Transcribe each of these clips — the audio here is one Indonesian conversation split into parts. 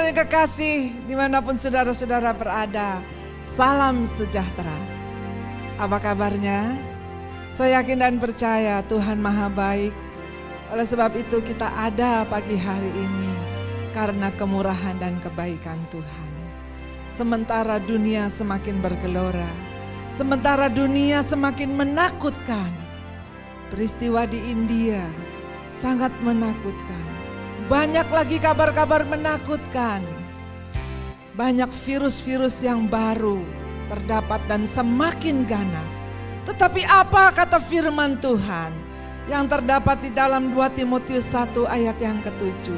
yang kekasih, dimanapun saudara-saudara berada, salam sejahtera. Apa kabarnya? Saya yakin dan percaya Tuhan Maha Baik. Oleh sebab itu kita ada pagi hari ini karena kemurahan dan kebaikan Tuhan. Sementara dunia semakin bergelora, sementara dunia semakin menakutkan, peristiwa di India sangat menakutkan. Banyak lagi kabar-kabar menakutkan. Banyak virus-virus yang baru terdapat dan semakin ganas. Tetapi apa kata firman Tuhan yang terdapat di dalam 2 Timotius 1 ayat yang ke-7?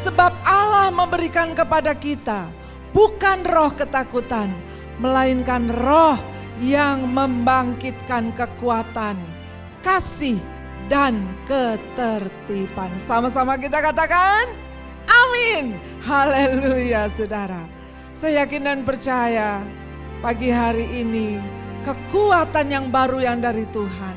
Sebab Allah memberikan kepada kita bukan roh ketakutan, melainkan roh yang membangkitkan kekuatan, kasih, dan ketertiban. Sama-sama kita katakan amin. Haleluya saudara. Saya yakin dan percaya pagi hari ini kekuatan yang baru yang dari Tuhan,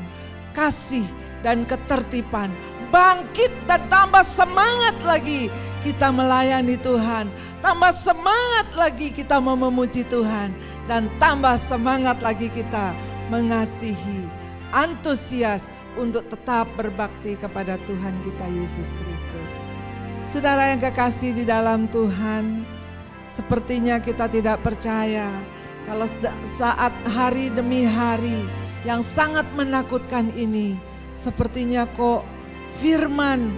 kasih dan ketertiban, bangkit dan tambah semangat lagi kita melayani Tuhan, tambah semangat lagi kita mau memuji Tuhan, dan tambah semangat lagi kita mengasihi, antusias untuk tetap berbakti kepada Tuhan kita Yesus Kristus. Saudara yang kekasih di dalam Tuhan, sepertinya kita tidak percaya kalau saat hari demi hari yang sangat menakutkan ini, sepertinya kok firman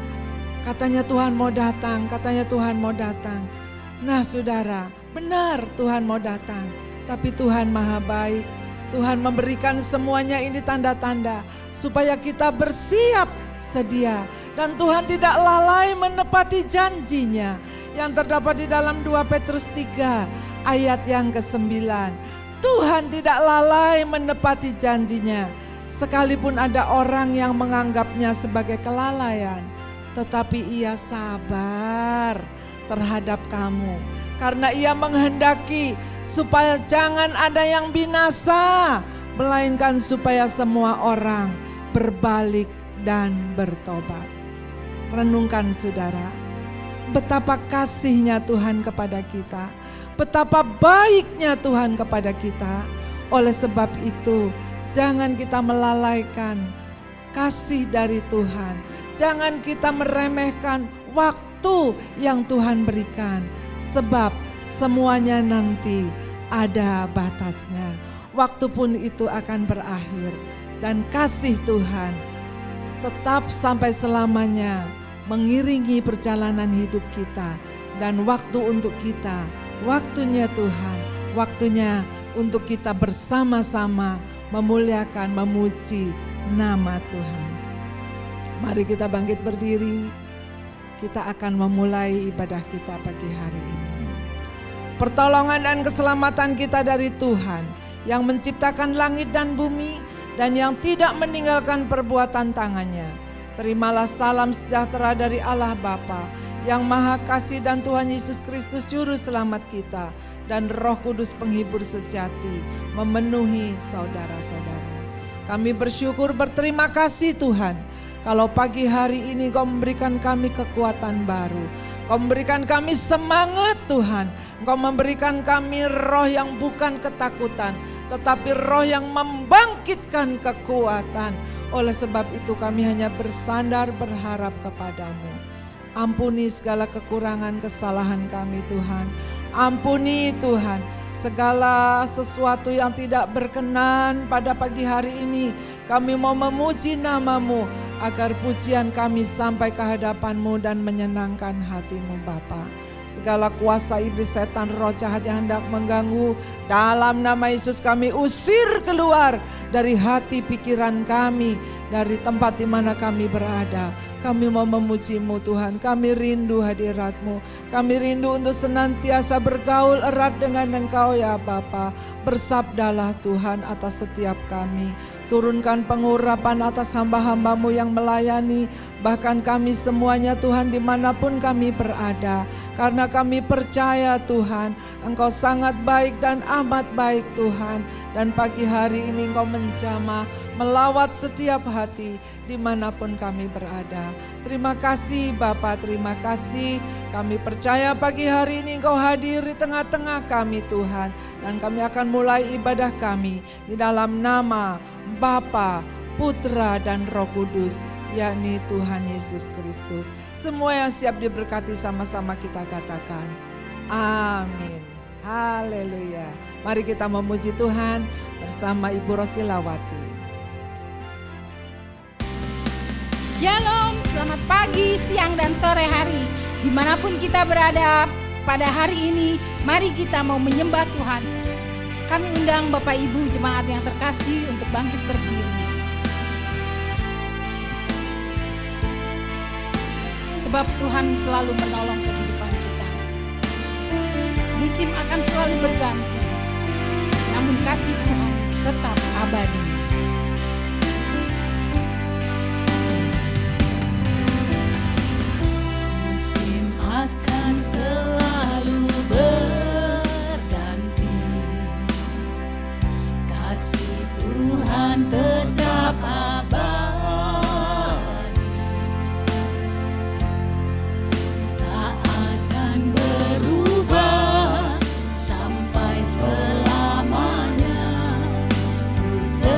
katanya Tuhan mau datang, katanya Tuhan mau datang. Nah saudara, benar Tuhan mau datang, tapi Tuhan Maha Baik. Tuhan memberikan semuanya ini tanda-tanda supaya kita bersiap sedia. Dan Tuhan tidak lalai menepati janjinya yang terdapat di dalam 2 Petrus 3 ayat yang ke-9. Tuhan tidak lalai menepati janjinya. Sekalipun ada orang yang menganggapnya sebagai kelalaian, tetapi ia sabar terhadap kamu. Karena ia menghendaki supaya jangan ada yang binasa, melainkan supaya semua orang berbalik dan bertobat. Renungkan saudara, betapa kasihnya Tuhan kepada kita, betapa baiknya Tuhan kepada kita. Oleh sebab itu, jangan kita melalaikan kasih dari Tuhan. Jangan kita meremehkan waktu yang Tuhan berikan, sebab semuanya nanti ada batasnya. Waktu pun itu akan berakhir, dan kasih Tuhan tetap sampai selamanya mengiringi perjalanan hidup kita. Dan waktu untuk kita, waktunya Tuhan, waktunya untuk kita bersama-sama memuliakan, memuji nama Tuhan. Mari kita bangkit berdiri. Kita akan memulai ibadah kita pagi hari ini. Pertolongan dan keselamatan kita dari Tuhan yang menciptakan langit dan bumi dan yang tidak meninggalkan perbuatan tangannya. Terimalah salam sejahtera dari Allah Bapa yang Maha Kasih dan Tuhan Yesus Kristus Juru Selamat kita, dan Roh Kudus penghibur sejati memenuhi saudara-saudara. Kami bersyukur, berterima kasih Tuhan, kalau pagi hari ini Kau memberikan kami kekuatan baru. Kau memberikan kami semangat Tuhan. Engkau memberikan kami roh yang bukan ketakutan, tetapi roh yang membangkitkan kekuatan. Oleh sebab itu kami hanya bersandar berharap kepadamu. Ampuni segala kekurangan kesalahan kami Tuhan. Ampuni Tuhan segala sesuatu yang tidak berkenan pada pagi hari ini. Kami mau memuji nama-Mu agar pujian kami sampai ke hadapan-Mu dan menyenangkan hati-Mu Bapa. Segala kuasa iblis, setan, roh jahat yang hendak mengganggu, dalam nama Yesus kami usir keluar dari hati pikiran kami, dari tempat di mana kami berada. Kami mau memuji-Mu Tuhan, kami rindu hadirat-Mu, kami rindu untuk senantiasa bergaul erat dengan Engkau ya Bapa. Bersabdalah Tuhan atas setiap kami, turunkan pengurapan atas hamba-hamba-Mu yang melayani, bahkan kami semuanya Tuhan dimanapun kami berada. Karena kami percaya Tuhan, Engkau sangat baik dan amat baik Tuhan. Dan pagi hari ini Engkau menjamah, melawat setiap hati dimanapun kami berada. Terima kasih Bapa, terima kasih. Kami percaya pagi hari ini Engkau hadir di tengah-tengah kami Tuhan. Dan kami akan mulai ibadah kami di dalam nama Bapa, Putra dan Roh Kudus, yakni Tuhan Yesus Kristus. Semua yang siap diberkati sama-sama kita katakan amin. Haleluya. Mari kita memuji Tuhan bersama Ibu Rosilawati. Shalom, selamat pagi, siang dan sore hari. Dimanapun kita berada pada hari ini, mari kita mau menyembah Tuhan. Kami undang Bapak Ibu jemaat yang terkasih untuk bangkit berdiri. Sebab Tuhan selalu menolong kehidupan kita. Musim akan selalu berganti, namun kasih Tuhan tetap abadi. Musim akan selalu berganti, kasih Tuhan tetap abadi. Tak akan berubah sampai selamanya. Ku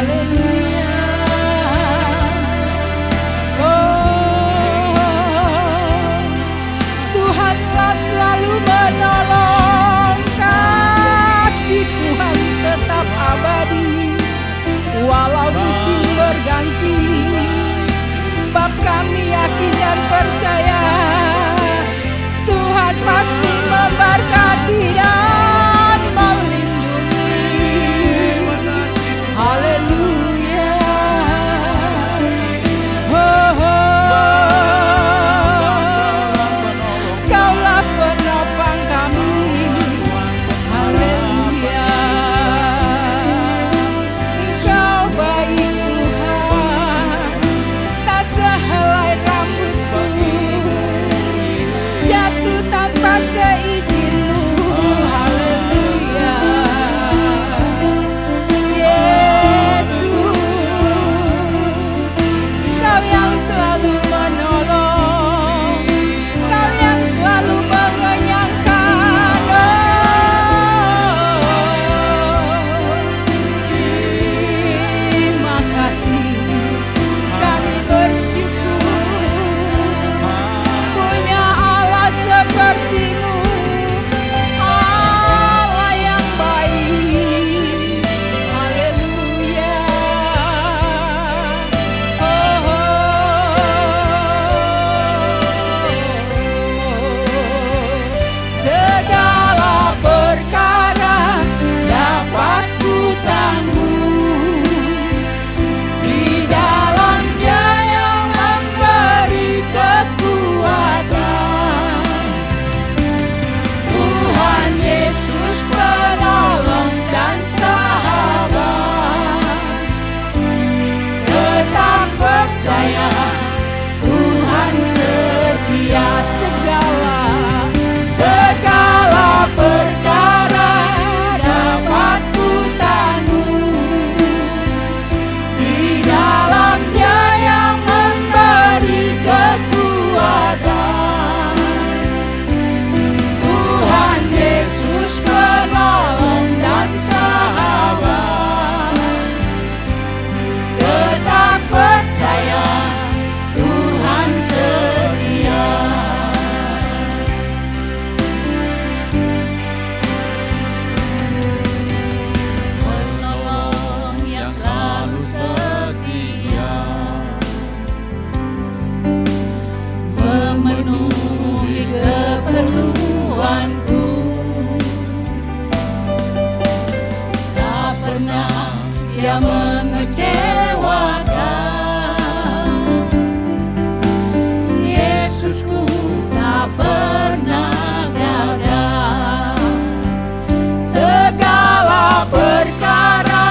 Haleluya. Oh, Tuhanlah selalu menolong, kasih Tuhan tetap abadi walau musim berganti. Sebab kami yakin dan percaya Tuhan pasti memberkati dan melindungi. Haleluya. Oh, Kaulah penopang kami. Haleluya. Engkau baik Tuhan, tak sehelai rambutku jatuh tanpa seizin-Mu. Haleluya. Yesus, Kau yang selalu menolong, Kau yang selalu mengenyangkan. Terima kasih, kami bersyukur punya Allah seperti-Mu, Allah yang baik. Haleluya. Segala perkara dapat ku tanggung di dalam Dia yang memberi kekuatan. Tuhan Yesus penolong dan sahabat, tetap percaya Tuhan setia. Segala perkara dapat ku tanggung di dalam Dia yang memberi kekuatan. Tuhan Yesus penolong dan sahabat, tetap percaya Tuhan setia. Penolong yang selalu setia, memenuhi keperluanku. Tak pernah Dia mengecewakan. Yesusku tak pernah gagal. Segala perkara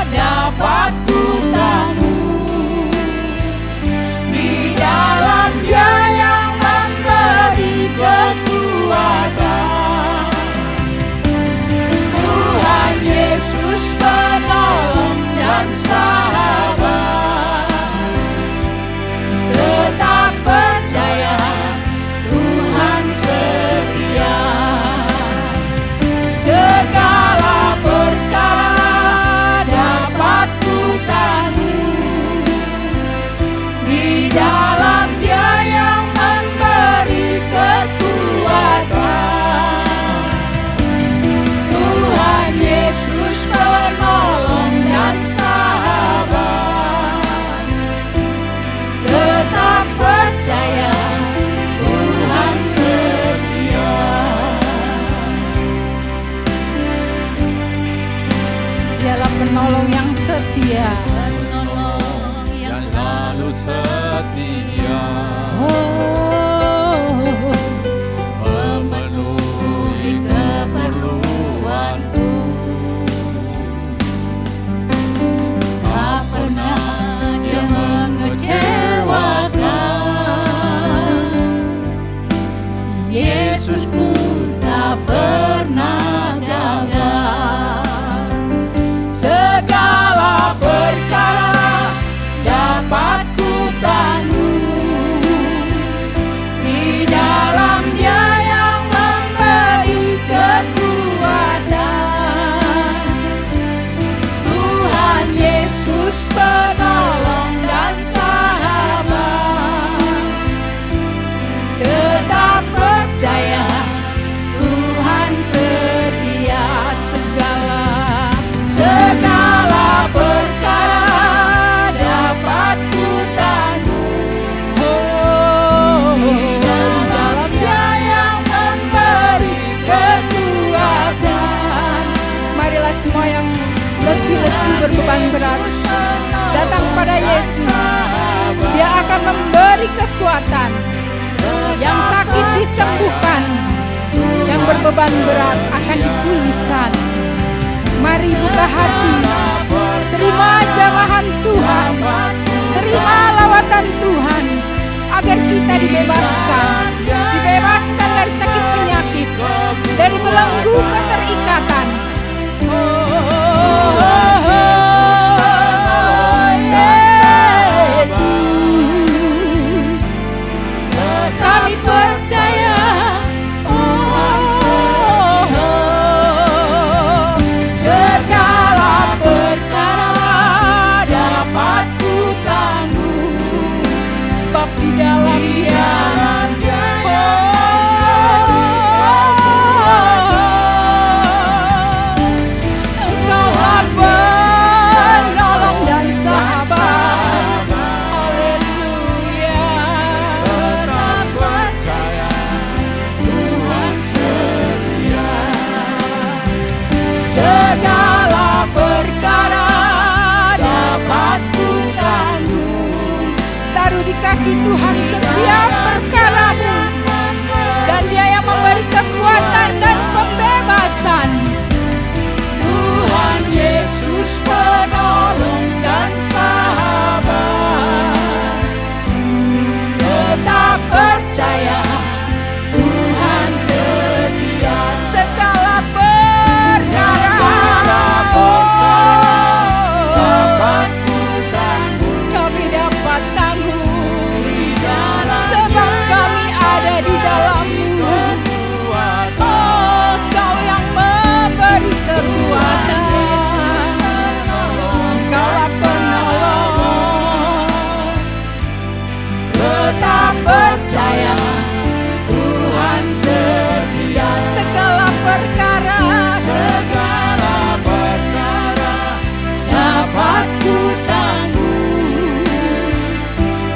dapat ku tanggung di dalam Dia yang memberi kekuatan. Tuhan Yesus penolong dan sahabat, tetap percaya Tuhan setia. Segala perkara dapat ku tanggung di dalam Dia yang memberi kekuatan. Tuhan Yesus penolong dan sahabat, tetap percaya Tuhan setia. Dialah penolong yang setia. Penolong yang selalu setia, memenuhi keperluanku. Tak pernah Dia mengecewakan. Yesusku tak pernah gagal. Segala perkara dapat ku tanggung di dalam segala perkara dapat ku tanggung. Di dalam Dia yang memberi kekuatan. Marilah semua yang letih lesu berbeban berat datang pada Yesus. Dia akan memberi kekuatan. Yang sakit disembuhkan, yang berbeban berat akan dipulihkan. Mari buka hati, terima jamahan Tuhan, terima lawatan Tuhan, agar kita dibebaskan dari sakit penyakit, dari belenggu keterikatan. Yesus, kami percaya. Segala perkara dapat ku tanggung, sebab di dalam Dia Engkaulah penolong dan sahabat. Haleluya. Tetap percaya Tuhan setia. Segala perkara dapat ku tanggung. Taruh di kaki Tuhan setiap perkaramu, dan Dia yang memberi kekuatan dan pembebasan. Tuhan Yesus penolong dan sahabat. Tetap percaya Tuhan setia. Segala perkara Dapat ku tanggung. kami dapat tanggung, Di dalam sebab kami ada di dalam-Mu. kekuatan. Oh, Kau yang memberi kekuatan. Engkaulah penolong. Tetap percaya Tuhan setia. Segala perkara Segala perkara dapat ku tanggung.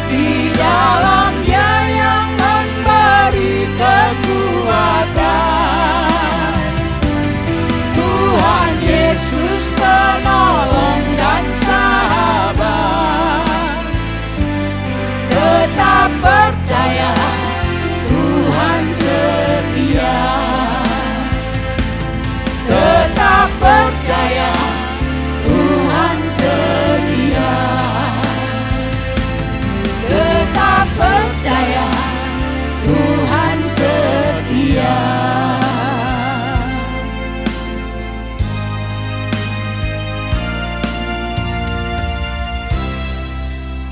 di dalam Dia yang memberi kekuatan. Tuhan Yesus penolong dan sahabat. Tetap percaya Tuhan setia. Tetap percaya Tuhan setia. Tetap percaya Tuhan setia.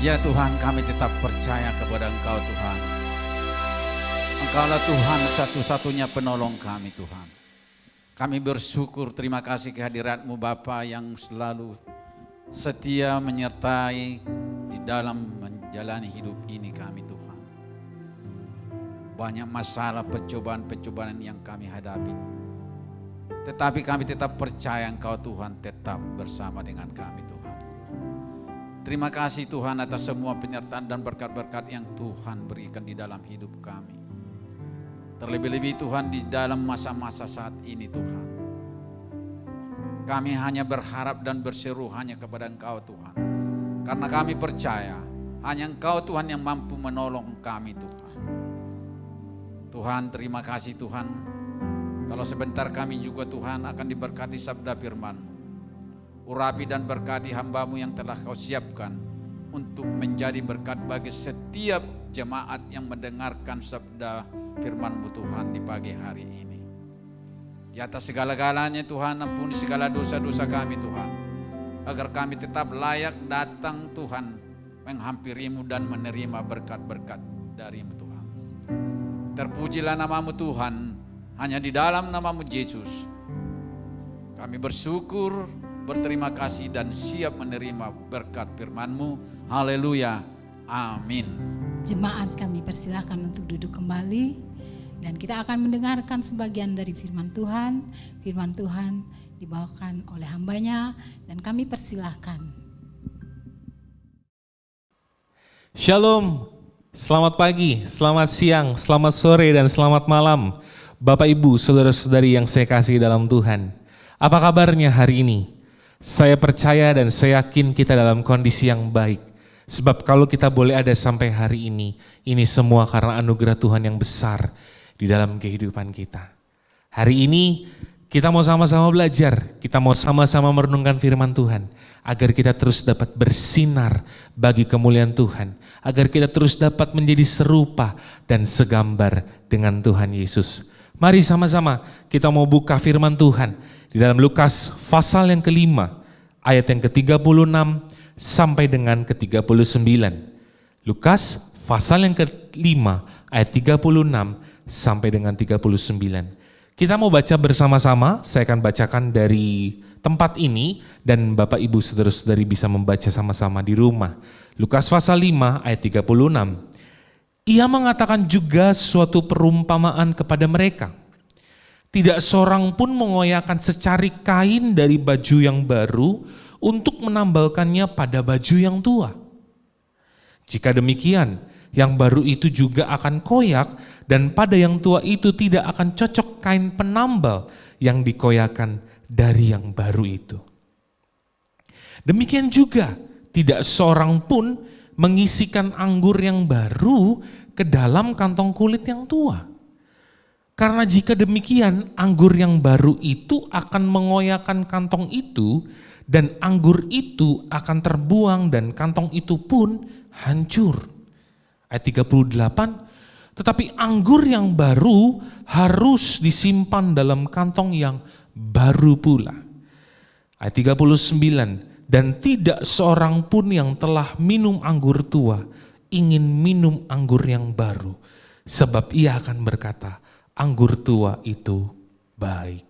Ya Tuhan, kami tetap percaya kepada Engkau Tuhan. Engkaulah Tuhan satu-satunya penolong kami Tuhan. Kami bersyukur, terima kasih kehadirat-Mu Bapa yang selalu setia menyertai di dalam menjalani hidup ini kami Tuhan. Banyak masalah, pencobaan-pencobaan yang kami hadapi. Tetapi kami tetap percaya Engkau Tuhan tetap bersama dengan kami Tuhan. Terima kasih Tuhan atas semua penyertaan dan berkat-berkat yang Tuhan berikan di dalam hidup kami. Terlebih-lebih Tuhan di dalam masa-masa saat ini Tuhan. Kami hanya berharap dan berseru hanya kepada Engkau Tuhan. Karena kami percaya hanya Engkau Tuhan yang mampu menolong kami Tuhan. Tuhan terima kasih Tuhan. Kalau sebentar kami juga Tuhan akan diberkati sabda firman-Mu. Urapi dan berkati hamba-Mu yang telah Kau siapkan untuk menjadi berkat bagi setiap jemaat yang mendengarkan sabda firman-Mu Tuhan di pagi hari ini. Di atas segala-galanya Tuhan, ampuni segala dosa-dosa kami Tuhan, agar kami tetap layak datang Tuhan menghampiri-Mu dan menerima berkat-berkat dari-Mu Tuhan. Terpujilah nama-Mu Tuhan, hanya di dalam nama-Mu Yesus kami bersyukur, berterima kasih dan siap menerima berkat firman-Mu. Haleluya, amin. Jemaat kami persilakan untuk duduk kembali dan kita akan mendengarkan sebagian dari firman Tuhan. Firman Tuhan dibawakan oleh hambanya dan kami persilahkan. Shalom, selamat pagi, selamat siang, selamat sore, dan selamat malam. Bapak, Ibu, Saudara-saudari yang saya kasih dalam Tuhan. Apa kabarnya hari ini? Saya percaya dan saya yakin kita dalam kondisi yang baik. Sebab kalau kita boleh ada sampai hari ini semua karena anugerah Tuhan yang besar di dalam kehidupan kita. Hari ini kita mau sama-sama belajar, kita mau sama-sama merenungkan firman Tuhan, agar kita terus dapat bersinar bagi kemuliaan Tuhan, agar kita terus dapat menjadi serupa dan segambar dengan Tuhan Yesus. Mari sama-sama kita mau buka firman Tuhan di dalam Lukas pasal yang kelima, ayat yang ke-36 sampai dengan ke-39. Lukas pasal yang kelima, ayat 36 sampai dengan 39. Kita mau baca bersama-sama, saya akan bacakan dari tempat ini dan Bapak Ibu Saudara-saudari bisa membaca sama-sama di rumah. Lukas pasal 5 ayat 36. Ia mengatakan juga suatu perumpamaan kepada mereka. Tidak seorang pun mengoyakkan secari kain dari baju yang baru untuk menambalkannya pada baju yang tua. Jika demikian, yang baru itu juga akan koyak dan pada yang tua itu tidak akan cocok kain penambal yang dikoyakan dari yang baru itu. Demikian juga, tidak seorang pun mengisikan anggur yang baru ke dalam kantong kulit yang tua. Karena jika demikian, anggur yang baru itu akan mengoyakkan kantong itu dan anggur itu akan terbuang dan kantong itu pun hancur. Ayat 38, tetapi anggur yang baru harus disimpan dalam kantong yang baru pula. Ayat 39, dan tidak seorang pun yang telah minum anggur tua ingin minum anggur yang baru, sebab ia akan berkata, anggur tua itu baik.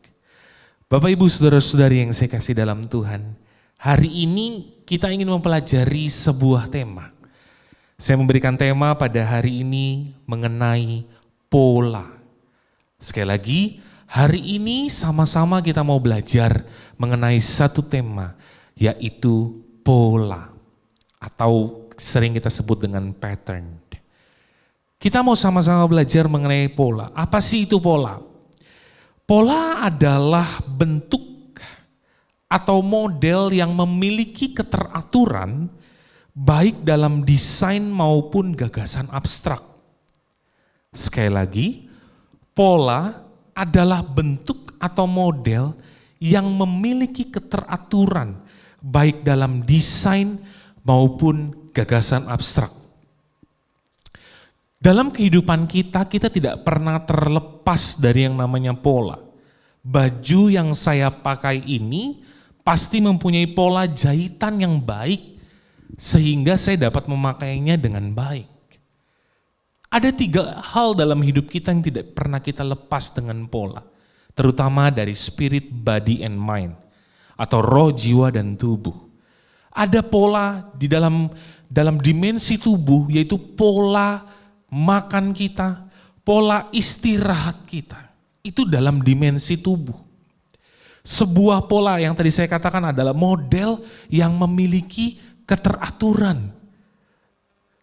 Bapak, Ibu, Saudara-saudari yang saya kasih dalam Tuhan, hari ini kita ingin mempelajari sebuah tema. Saya memberikan tema pada hari ini mengenai pola. Sekali lagi, hari ini sama-sama kita mau belajar mengenai satu tema, yaitu pola, atau sering kita sebut dengan pattern. Kita mau sama-sama belajar mengenai pola. Apa sih itu pola? Pola adalah bentuk atau model yang memiliki keteraturan baik dalam desain maupun gagasan abstrak. Sekali lagi, pola adalah bentuk atau model yang memiliki keteraturan baik dalam desain maupun gagasan abstrak. Dalam kehidupan kita tidak pernah terlepas dari yang namanya pola. Baju yang saya pakai ini pasti mempunyai pola jahitan yang baik, sehingga saya dapat memakainya dengan baik. Ada 3 hal dalam hidup kita yang tidak pernah kita lepas dengan pola, terutama dari spirit, body, and mind, atau roh, jiwa, dan tubuh. Ada pola di dalam dimensi tubuh, yaitu pola makan kita, pola istirahat kita, itu dalam dimensi tubuh. Sebuah pola yang tadi saya katakan adalah model yang memiliki keteraturan.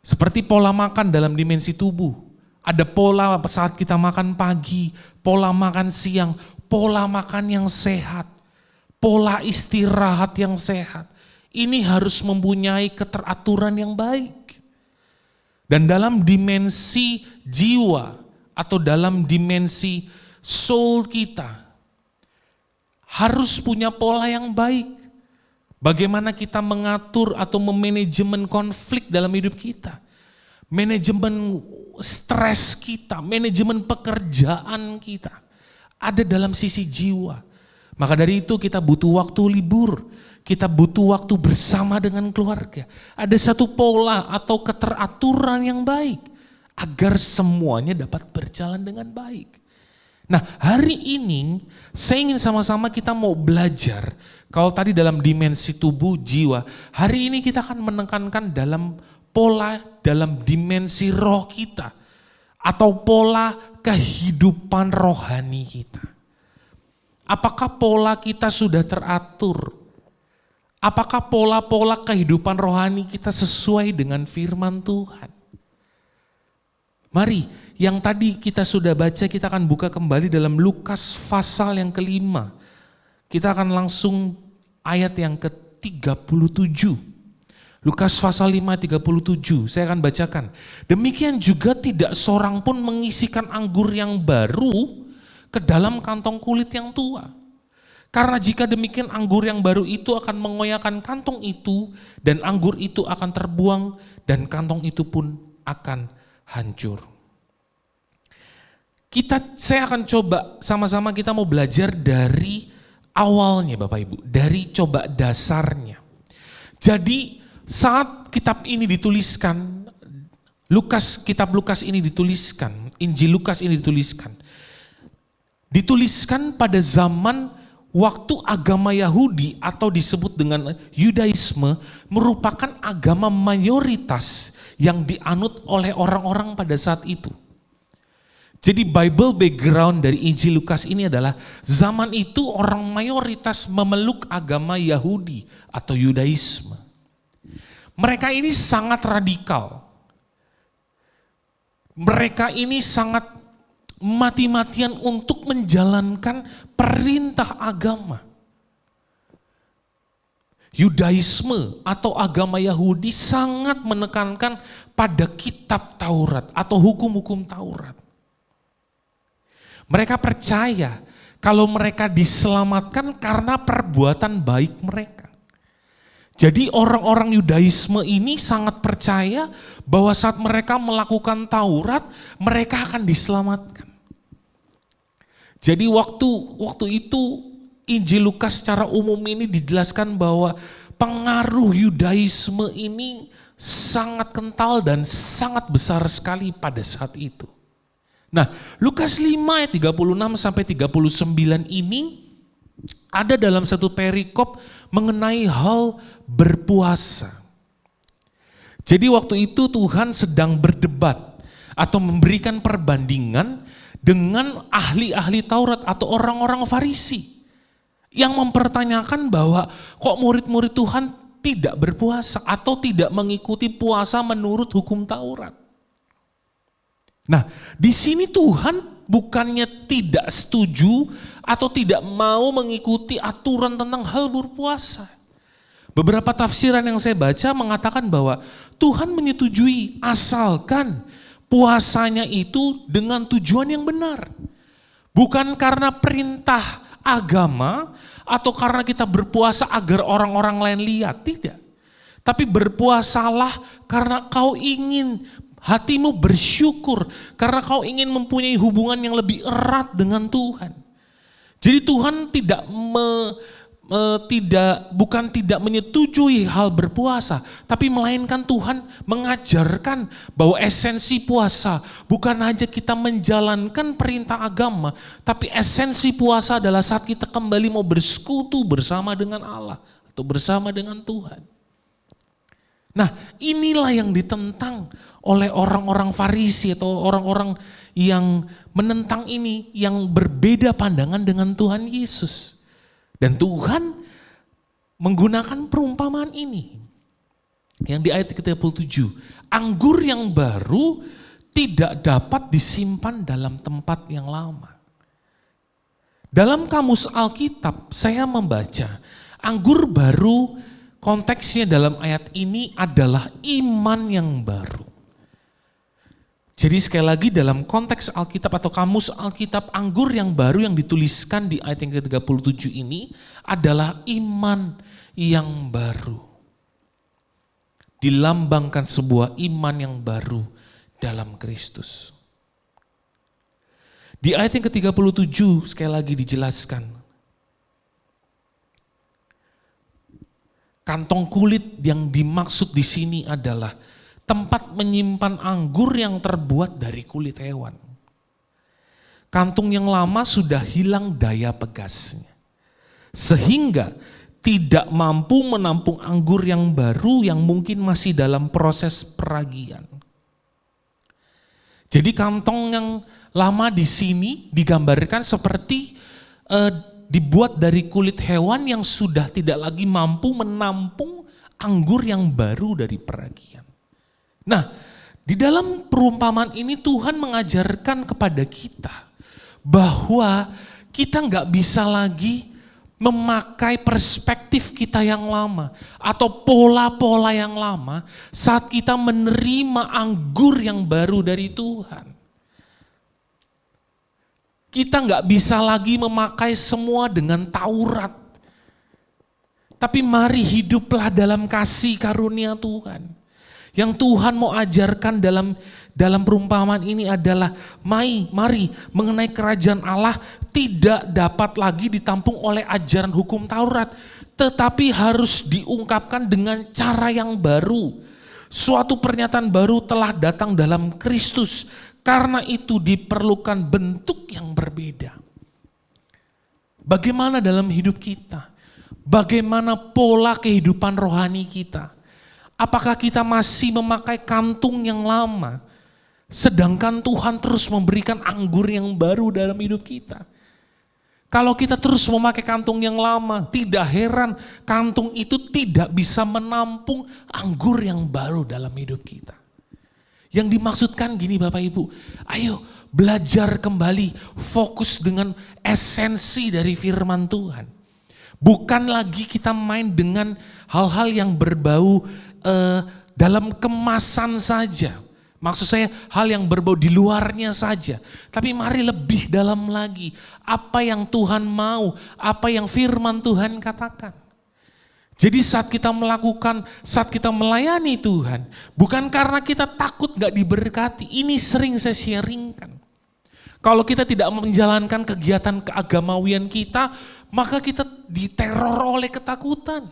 Seperti pola makan dalam dimensi tubuh. Ada pola saat kita makan pagi, pola makan siang, pola makan yang sehat, pola istirahat yang sehat. Ini harus mempunyai keteraturan yang baik. Dan dalam dimensi jiwa atau dalam dimensi soul kita harus punya pola yang baik. Bagaimana kita mengatur atau memanajemen konflik dalam hidup kita. Manajemen stres kita, manajemen pekerjaan kita ada dalam sisi jiwa. Maka dari itu kita butuh waktu libur, kita butuh waktu bersama dengan keluarga. Ada satu pola atau keteraturan yang baik agar semuanya dapat berjalan dengan baik. Nah, hari ini saya ingin sama-sama kita mau belajar. Kalau tadi dalam dimensi tubuh, jiwa, hari ini kita akan menekankan dalam pola dalam dimensi roh kita atau pola kehidupan rohani kita. Apakah pola kita sudah teratur? Apakah pola-pola kehidupan rohani kita sesuai dengan firman Tuhan? Mari, yang tadi kita sudah baca, kita akan buka kembali dalam Lukas pasal yang ke-5. Kita akan langsung ayat yang ke-37. Lukas pasal 5 37, saya akan bacakan. Demikian juga tidak seorang pun mengisikan anggur yang baru ke dalam kantong kulit yang tua. Karena jika demikian anggur yang baru itu akan mengoyakkan kantong itu dan anggur itu akan terbuang dan kantong itu pun akan hancur. Saya akan coba sama-sama kita mau belajar dari awalnya Bapak Ibu, dari coba dasarnya. Jadi saat kitab ini dituliskan, kitab Lukas ini dituliskan, Injil Lukas ini dituliskan pada zaman waktu agama Yahudi atau disebut dengan Yudaisme merupakan agama mayoritas yang dianut oleh orang-orang pada saat itu. Jadi Bible background dari Injil Lukas ini adalah zaman itu orang mayoritas memeluk agama Yahudi atau Yudaisme. Mereka ini sangat radikal. Mereka ini sangat mati-matian untuk menjalankan perintah agama. Yudaisme atau agama Yahudi sangat menekankan pada kitab Taurat atau hukum-hukum Taurat. Mereka percaya kalau mereka diselamatkan karena perbuatan baik mereka. Jadi orang-orang Yudaisme ini sangat percaya bahwa saat mereka melakukan Taurat, mereka akan diselamatkan. Jadi waktu itu Injil Lukas secara umum ini dijelaskan bahwa pengaruh Yudaisme ini sangat kental dan sangat besar sekali pada saat itu. Nah, Lukas 5 ayat 36 sampai 39 ini ada dalam satu perikop mengenai hal berpuasa. Jadi waktu itu Tuhan sedang berdebat atau memberikan perbandingan dengan ahli-ahli Taurat atau orang-orang Farisi yang mempertanyakan bahwa kok murid-murid Tuhan tidak berpuasa atau tidak mengikuti puasa menurut hukum Taurat. Nah, di sini Tuhan bukannya tidak setuju atau tidak mau mengikuti aturan tentang hal berpuasa. Beberapa tafsiran yang saya baca mengatakan bahwa Tuhan menyetujui asalkan puasanya itu dengan tujuan yang benar. Bukan karena perintah agama atau karena kita berpuasa agar orang-orang lain lihat, tidak. Tapi berpuasalah karena kau ingin hatimu bersyukur, karena kau ingin mempunyai hubungan yang lebih erat dengan Tuhan. Jadi Tuhan bukan tidak menyetujui hal berpuasa, tapi melainkan Tuhan mengajarkan bahwa esensi puasa bukan hanya kita menjalankan perintah agama, tapi esensi puasa adalah saat kita kembali mau bersekutu bersama dengan Allah atau bersama dengan Tuhan. Nah, inilah yang ditentang oleh orang-orang Farisi atau orang-orang yang menentang ini, yang berbeda pandangan dengan Tuhan Yesus. Dan Tuhan menggunakan perumpamaan ini. Yang di ayat 37, anggur yang baru tidak dapat disimpan dalam tempat yang lama. Dalam kamus Alkitab saya membaca, anggur baru konteksnya dalam ayat ini adalah iman yang baru. Jadi sekali lagi dalam konteks Alkitab atau kamus Alkitab, anggur yang baru yang dituliskan di ayat yang ke-37 ini adalah iman yang baru. Dilambangkan sebuah iman yang baru dalam Kristus. Di ayat yang ke-37 sekali lagi dijelaskan, kantong kulit yang dimaksud di sini adalah tempat menyimpan anggur yang terbuat dari kulit hewan. Kantung yang lama sudah hilang daya pegasnya, sehingga tidak mampu menampung anggur yang baru yang mungkin masih dalam proses peragian. Jadi kantong yang lama di sini digambarkan seperti dibuat dari kulit hewan yang sudah tidak lagi mampu menampung anggur yang baru dari peragian. Nah, di dalam perumpamaan ini Tuhan mengajarkan kepada kita bahwa kita nggak bisa lagi memakai perspektif kita yang lama atau pola-pola yang lama saat kita menerima anggur yang baru dari Tuhan. Kita nggak bisa lagi memakai semua dengan Taurat. Tapi mari hiduplah dalam kasih karunia Tuhan. Yang Tuhan mau ajarkan dalam perumpamaan ini adalah mari mengenai kerajaan Allah tidak dapat lagi ditampung oleh ajaran hukum Taurat, tetapi harus diungkapkan dengan cara yang baru. Suatu pernyataan baru telah datang dalam Kristus, karena itu diperlukan bentuk yang berbeda. Bagaimana dalam hidup kita? Bagaimana pola kehidupan rohani kita? Apakah kita masih memakai kantung yang lama, sedangkan Tuhan terus memberikan anggur yang baru dalam hidup kita? Kalau kita terus memakai kantung yang lama, tidak heran kantung itu tidak bisa menampung anggur yang baru dalam hidup kita. Yang dimaksudkan gini Bapak Ibu, ayo belajar kembali, fokus dengan esensi dari firman Tuhan. Bukan lagi kita main dengan hal-hal yang berbau dalam kemasan saja. Maksud saya hal yang berbau di luarnya saja. Tapi mari lebih dalam lagi. Apa yang Tuhan mau, apa yang firman Tuhan katakan. Jadi saat kita melakukan, saat kita melayani Tuhan, bukan karena kita takut gak diberkati. Ini sering saya sharingkan. Kalau kita tidak menjalankan kegiatan keagamawian kita, maka kita diteror oleh ketakutan.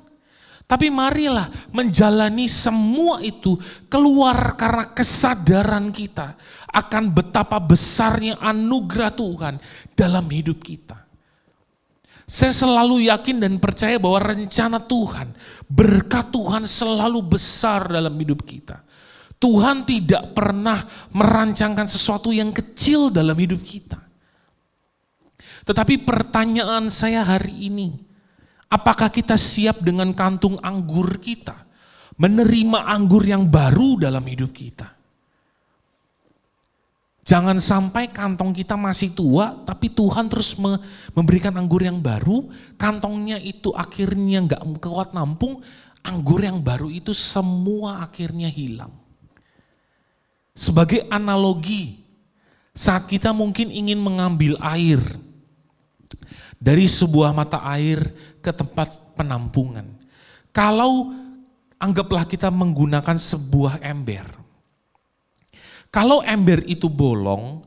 Tapi marilah menjalani semua itu keluar karena kesadaran kita akan betapa besarnya anugerah Tuhan dalam hidup kita. Saya selalu yakin dan percaya bahwa rencana Tuhan, berkat Tuhan selalu besar dalam hidup kita. Tuhan tidak pernah merancangkan sesuatu yang kecil dalam hidup kita. Tetapi pertanyaan saya hari ini, apakah kita siap dengan kantung anggur kita, menerima anggur yang baru dalam hidup kita? Jangan sampai kantong kita masih tua, tapi Tuhan terus memberikan anggur yang baru, kantongnya itu akhirnya nggak kuat nampung, anggur yang baru itu semua akhirnya hilang. Sebagai analogi, saat kita mungkin ingin mengambil air dari sebuah mata air ke tempat penampungan. Kalau anggaplah kita menggunakan sebuah ember. Kalau ember itu bolong,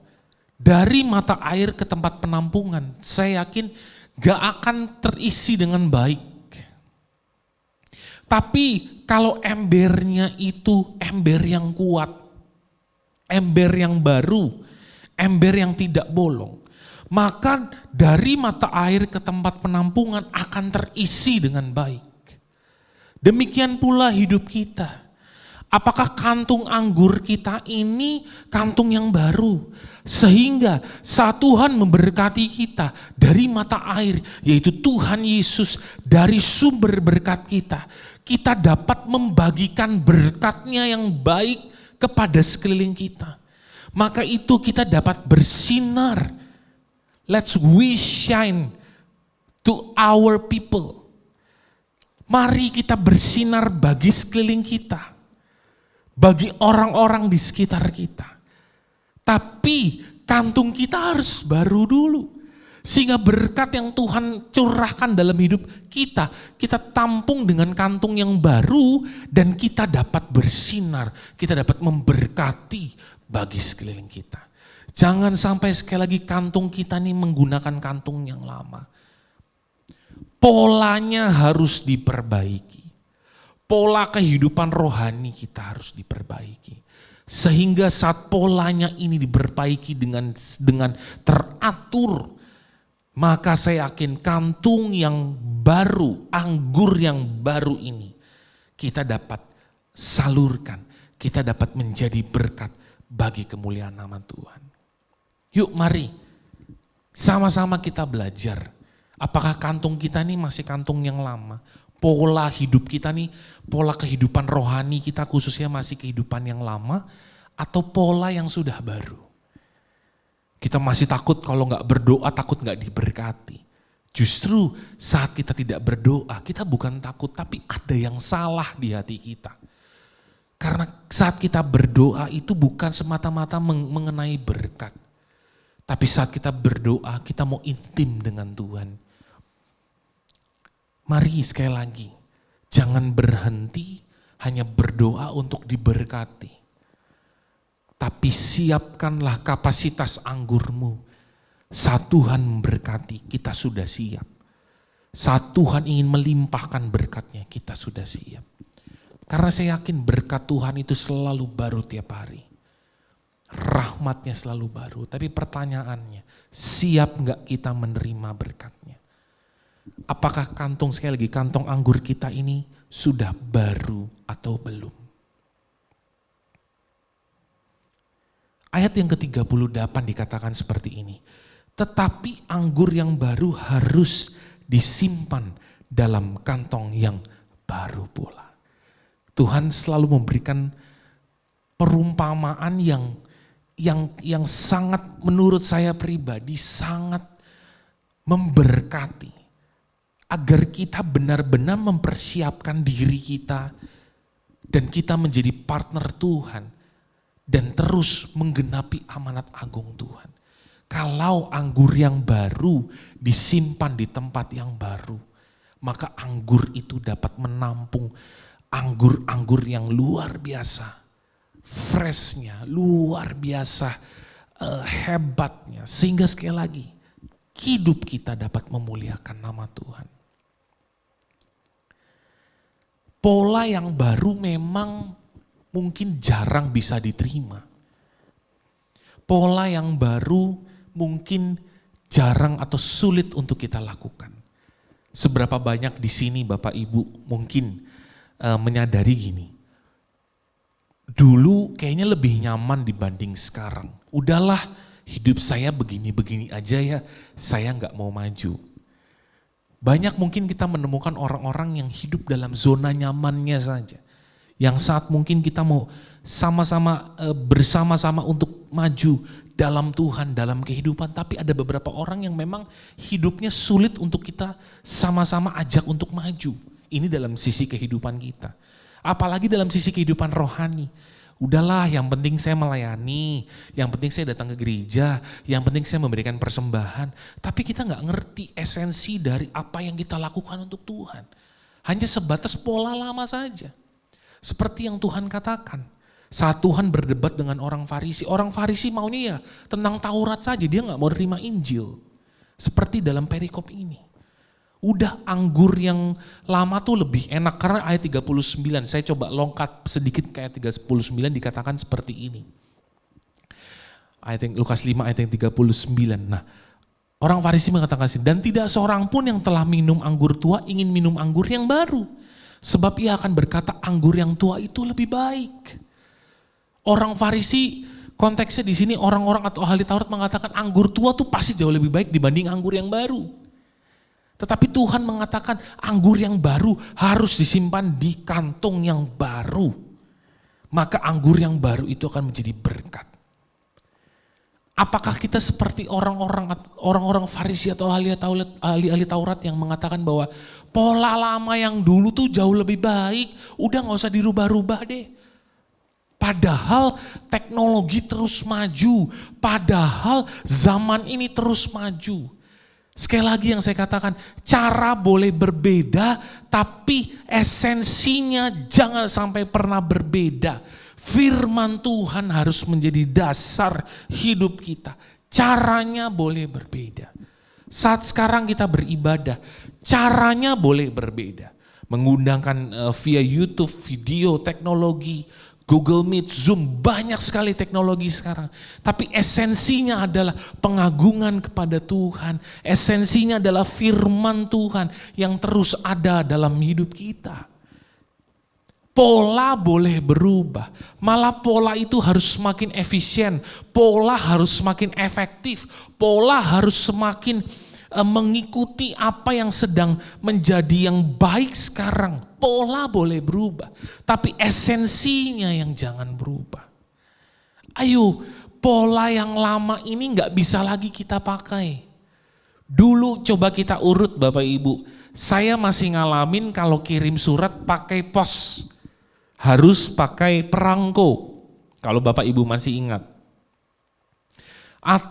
dari mata air ke tempat penampungan, saya yakin gak akan terisi dengan baik. Tapi kalau embernya itu ember yang kuat, ember yang baru, ember yang tidak bolong, maka dari mata air ke tempat penampungan akan terisi dengan baik. Demikian pula hidup kita. Apakah kantung anggur kita ini kantung yang baru? Sehingga saat Tuhan memberkati kita dari mata air, yaitu Tuhan Yesus, dari sumber berkat kita, kita dapat membagikan berkatnya yang baik kepada sekeliling kita. Maka itu kita dapat bersinar. Let's we shine to our people. Mari kita bersinar bagi sekeliling kita, bagi orang-orang di sekitar kita. Tapi kantung kita harus baru dulu. Sehingga berkat yang Tuhan curahkan dalam hidup kita, kita tampung dengan kantung yang baru dan kita dapat bersinar, kita dapat memberkati bagi sekeliling kita. Jangan sampai sekali lagi kantung kita nih menggunakan kantung yang lama. Polanya harus diperbaiki. Pola kehidupan rohani kita harus diperbaiki. Sehingga saat polanya ini diperbaiki dengan teratur, maka saya yakin kantung yang baru, anggur yang baru ini, kita dapat salurkan, kita dapat menjadi berkat bagi kemuliaan nama Tuhan. Yuk mari, sama-sama kita belajar. Apakah kantung kita nih masih kantung yang lama? Pola hidup kita nih, pola kehidupan rohani kita khususnya masih kehidupan yang lama atau pola yang sudah baru? Kita masih takut kalau nggak berdoa, takut nggak diberkati. Justru saat kita tidak berdoa, kita bukan takut, tapi ada yang salah di hati kita. Karena saat kita berdoa itu bukan semata-mata mengenai berkat. Tapi saat kita berdoa, kita mau intim dengan Tuhan. Mari sekali lagi, jangan berhenti hanya berdoa untuk diberkati. Tapi siapkanlah kapasitas anggurmu. Saat Tuhan memberkati, kita sudah siap. Saat Tuhan ingin melimpahkan berkatnya, kita sudah siap. Karena saya yakin berkat Tuhan itu selalu baru tiap hari. Rahmatnya selalu baru. Tapi pertanyaannya, siap nggak kita menerima berkatnya? Apakah kantong, sekali lagi, kantong anggur kita ini sudah baru atau belum? Ayat yang ke-38 dikatakan seperti ini. Tetapi anggur yang baru harus disimpan dalam kantong yang baru pula. Tuhan selalu memberikan perumpamaan yang sangat, menurut saya pribadi, sangat memberkati. Agar kita benar-benar mempersiapkan diri kita dan kita menjadi partner Tuhan dan terus menggenapi amanat agung Tuhan. Kalau anggur yang baru disimpan di tempat yang baru, maka anggur itu dapat menampung anggur-anggur yang luar biasa, freshnya, luar biasa, hebatnya. Sehingga sekali lagi, hidup kita dapat memuliakan nama Tuhan. Pola yang baru memang mungkin jarang bisa diterima. Pola yang baru mungkin jarang atau sulit untuk kita lakukan. Seberapa banyak di sini Bapak Ibu mungkin menyadari gini. Dulu kayaknya lebih nyaman dibanding sekarang. Udahlah, hidup saya begini-begini aja ya, saya nggak mau maju. Banyak mungkin kita menemukan orang-orang yang hidup dalam zona nyamannya saja. Yang saat mungkin kita mau sama-sama bersama-sama untuk maju dalam Tuhan, dalam kehidupan. Tapi ada beberapa orang yang memang hidupnya sulit untuk kita sama-sama ajak untuk maju. Ini dalam sisi kehidupan kita. Apalagi dalam sisi kehidupan rohani. Udahlah, yang penting saya melayani, yang penting saya datang ke gereja, yang penting saya memberikan persembahan. Tapi kita nggak ngerti esensi dari apa yang kita lakukan untuk Tuhan. Hanya sebatas pola lama saja. Seperti yang Tuhan katakan, saat Tuhan berdebat dengan orang Farisi maunya ya tentang Taurat saja, dia nggak mau terima Injil. Seperti dalam perikop ini. Udah anggur yang lama tuh lebih enak karena ayat 39, saya coba longkat sedikit ke ayat 39 dikatakan seperti ini. Ayat yang Lukas 5 ayat yang 39. Nah, orang Farisi mengatakan, dan tidak seorang pun yang telah minum anggur tua ingin minum anggur yang baru. Sebab ia akan berkata anggur yang tua itu lebih baik. Orang Farisi konteksnya di sini orang-orang atau ahli Taurat mengatakan anggur tua tuh pasti jauh lebih baik dibanding anggur yang baru. Tetapi Tuhan mengatakan anggur yang baru harus disimpan di kantong yang baru. Maka anggur yang baru itu akan menjadi berkat. Apakah kita seperti orang-orang Farisi atau ahli Taurat yang mengatakan bahwa pola lama yang dulu tuh jauh lebih baik, udah gak usah dirubah-rubah deh. Padahal teknologi terus maju, padahal zaman ini terus maju. Sekali lagi yang saya katakan, cara boleh berbeda, tapi esensinya jangan sampai pernah berbeda. Firman Tuhan harus menjadi dasar hidup kita. Caranya boleh berbeda. Saat sekarang kita beribadah, caranya boleh berbeda. Mengundangkan via YouTube, video, teknologi, Google Meet, Zoom, banyak sekali teknologi sekarang. Tapi esensinya adalah pengagungan kepada Tuhan. Esensinya adalah firman Tuhan yang terus ada dalam hidup kita. Pola boleh berubah, malah pola itu harus semakin efisien, pola harus semakin efektif, pola harus semakin mengikuti apa yang sedang menjadi yang baik sekarang. Pola boleh berubah, tapi esensinya yang jangan berubah. Ayo, pola yang lama ini nggak bisa lagi kita pakai. Dulu coba kita urut Bapak Ibu, saya masih ngalamin kalau kirim surat pakai pos, harus pakai perangko, kalau Bapak Ibu masih ingat.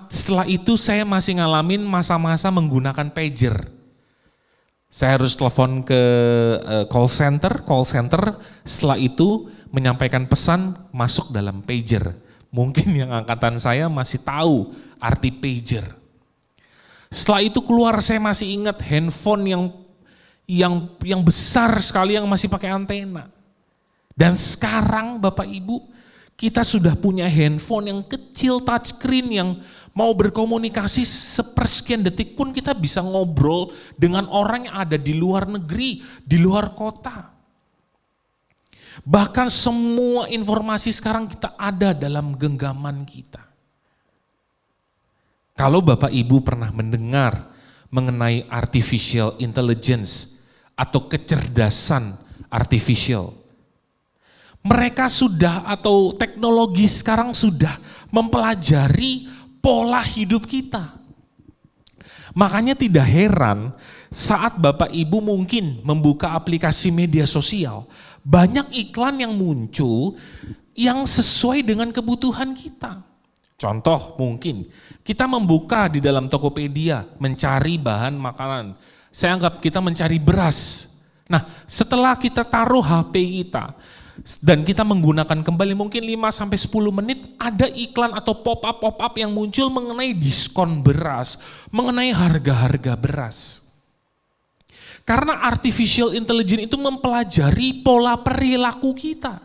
Setelah itu saya masih ngalamin masa-masa menggunakan pager. Saya harus telepon ke call center setelah itu menyampaikan pesan masuk dalam pager. Mungkin yang angkatan saya masih tahu arti pager. Setelah itu keluar, saya masih ingat handphone yang besar sekali yang masih pakai antena. Dan sekarang Bapak Ibu, kita sudah punya handphone yang kecil touchscreen yang mau berkomunikasi sepersekian detik pun kita bisa ngobrol dengan orang yang ada di luar negeri, di luar kota. Bahkan semua informasi sekarang kita ada dalam genggaman kita. Kalau Bapak Ibu pernah mendengar mengenai artificial intelligence atau kecerdasan artificial, mereka sudah atau teknologi sekarang sudah mempelajari pola hidup kita. Makanya tidak heran saat Bapak Ibu mungkin membuka aplikasi media sosial, banyak iklan yang muncul yang sesuai dengan kebutuhan kita. Contoh mungkin kita membuka di dalam Tokopedia mencari bahan makanan. Saya anggap kita mencari beras. Nah, setelah kita taruh HP kita dan kita menggunakan kembali mungkin 5-10 menit, ada iklan atau pop-up yang muncul mengenai diskon beras, mengenai harga-harga beras. Karena artificial intelligence itu mempelajari pola perilaku kita.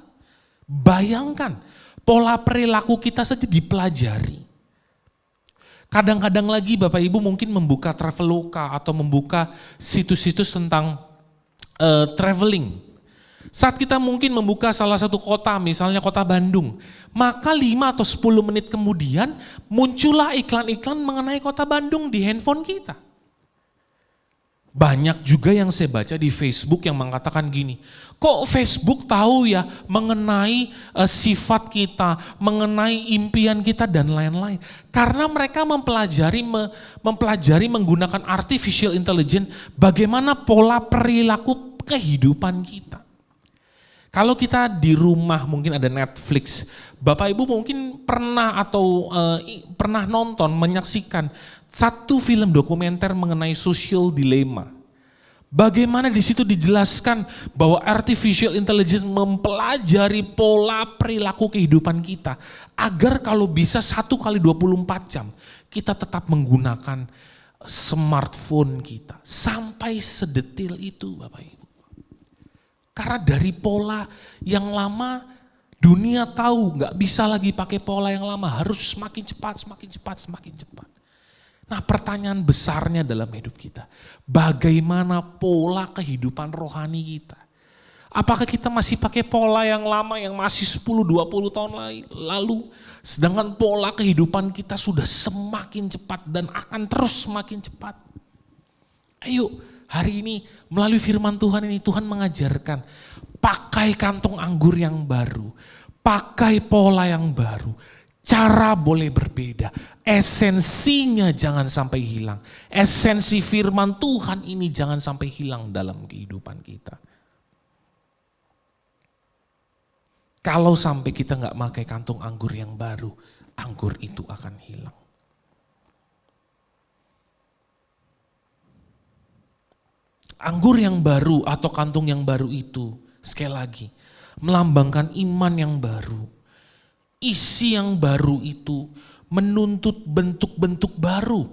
Bayangkan, pola perilaku kita saja dipelajari. Kadang-kadang lagi Bapak Ibu mungkin membuka Traveloka atau membuka situs-situs tentang traveling. Saat kita mungkin membuka salah satu kota, misalnya kota Bandung, maka 5 atau 10 menit kemudian muncullah iklan-iklan mengenai kota Bandung di handphone kita. Banyak juga yang saya baca di Facebook yang mengatakan gini, kok Facebook tahu ya mengenai sifat kita, mengenai impian kita dan lain-lain. Karena mereka mempelajari menggunakan artificial intelligence bagaimana pola perilaku kehidupan kita. Kalau kita di rumah mungkin ada Netflix, Bapak Ibu mungkin pernah atau pernah nonton, menyaksikan satu film dokumenter mengenai social dilemma. Bagaimana di situ dijelaskan bahwa artificial intelligence mempelajari pola perilaku kehidupan kita agar kalau bisa 1 kali 24 jam kita tetap menggunakan smartphone kita. Sampai sedetil itu Bapak Ibu. Karena dari pola yang lama dunia tahu nggak bisa lagi pakai pola yang lama, harus semakin cepat. Nah, pertanyaan besarnya dalam hidup kita, bagaimana pola kehidupan rohani kita? Apakah kita masih pakai pola yang lama yang masih 10-20 tahun lalu, sedangkan pola kehidupan kita sudah semakin cepat dan akan terus semakin cepat? Ayo, hari ini melalui firman Tuhan ini Tuhan mengajarkan, pakai kantong anggur yang baru, pakai pola yang baru. Cara boleh berbeda, esensinya jangan sampai hilang. Esensi firman Tuhan ini jangan sampai hilang dalam kehidupan kita. Kalau sampai kita nggak pakai kantong anggur yang baru, anggur itu akan hilang. Anggur yang baru atau kantong yang baru itu, sekali lagi, melambangkan iman yang baru. Isi yang baru itu menuntut bentuk-bentuk baru.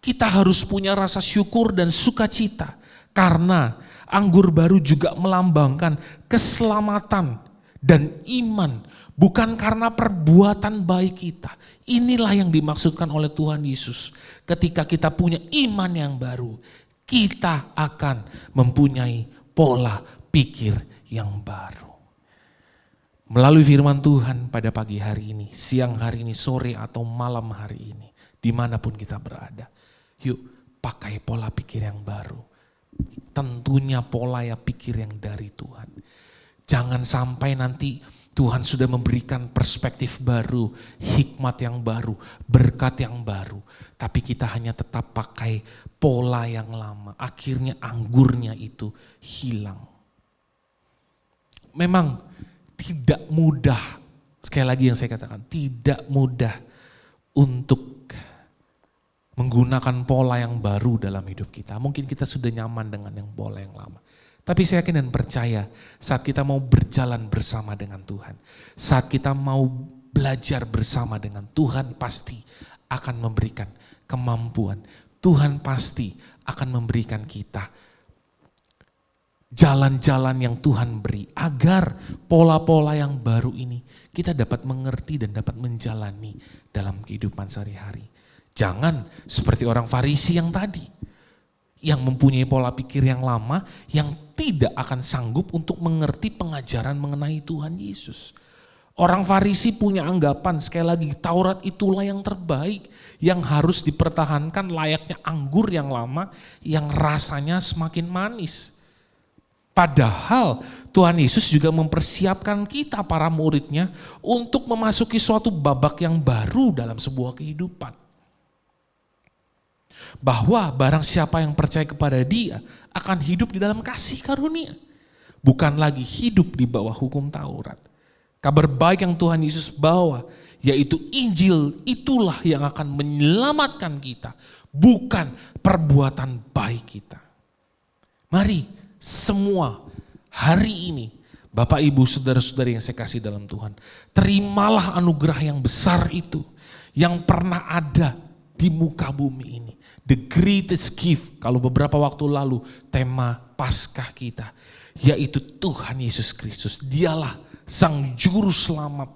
Kita harus punya rasa syukur dan sukacita karena anggur baru juga melambangkan keselamatan dan iman, bukan karena perbuatan baik kita. Inilah yang dimaksudkan oleh Tuhan Yesus. Ketika kita punya iman yang baru, kita akan mempunyai pola pikir yang baru. Melalui firman Tuhan pada pagi hari ini, siang hari ini, sore atau malam hari ini, dimanapun kita berada. Yuk pakai pola pikir yang baru. Tentunya pola pikir yang dari Tuhan. Jangan sampai nanti Tuhan sudah memberikan perspektif baru, hikmat yang baru, berkat yang baru. Tapi kita hanya tetap pakai pola yang lama. Akhirnya anggurnya itu hilang. Memang tidak mudah, sekali lagi yang saya katakan, tidak mudah untuk menggunakan pola yang baru dalam hidup kita. Mungkin kita sudah nyaman dengan yang pola yang lama. Tapi saya yakin dan percaya saat kita mau berjalan bersama dengan Tuhan, saat kita mau belajar bersama dengan Tuhan, pasti akan memberikan kemampuan. Tuhan pasti akan memberikan kita jalan-jalan yang Tuhan beri agar pola-pola yang baru ini kita dapat mengerti dan dapat menjalani dalam kehidupan sehari-hari. Jangan seperti orang Farisi yang tadi, yang mempunyai pola pikir yang lama, yang tidak akan sanggup untuk mengerti pengajaran mengenai Tuhan Yesus. Orang Farisi punya anggapan, sekali lagi, Taurat itulah yang terbaik, yang harus dipertahankan layaknya anggur yang lama, yang rasanya semakin manis. Padahal Tuhan Yesus juga mempersiapkan kita para muridnya untuk memasuki suatu babak yang baru dalam sebuah kehidupan. Bahwa barang siapa yang percaya kepada Dia akan hidup di dalam kasih karunia. Bukan lagi hidup di bawah hukum Taurat. Kabar baik yang Tuhan Yesus bawa, yaitu Injil, itulah yang akan menyelamatkan kita. Bukan perbuatan baik kita. Mari semua hari ini, Bapak Ibu saudara-saudari yang saya kasih dalam Tuhan, terimalah anugerah yang besar itu, yang pernah ada di muka bumi ini. The greatest gift, kalau beberapa waktu lalu tema Paskah kita, yaitu Tuhan Yesus Kristus. Dialah Sang Juru Selamat,